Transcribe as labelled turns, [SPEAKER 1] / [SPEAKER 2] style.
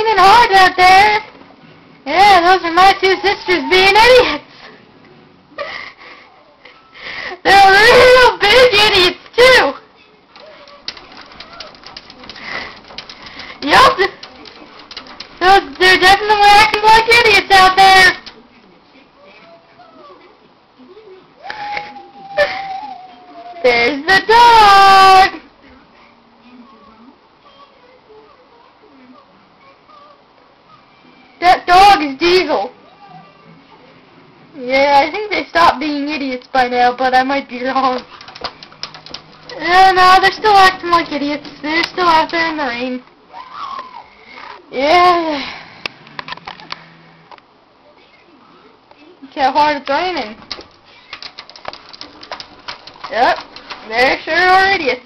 [SPEAKER 1] raining hard out there. Yeah, those are my two sisters being idiots. They're real big idiots, too. Yup. They're definitely acting like idiots out there. There's the dog. That dog is Diesel. Yeah, I think they stopped being idiots by now, but I might be wrong. No, they're still acting like idiots. They're still out there in the rain. Yeah. Look how hard it's raining. Yep, they sure are idiots.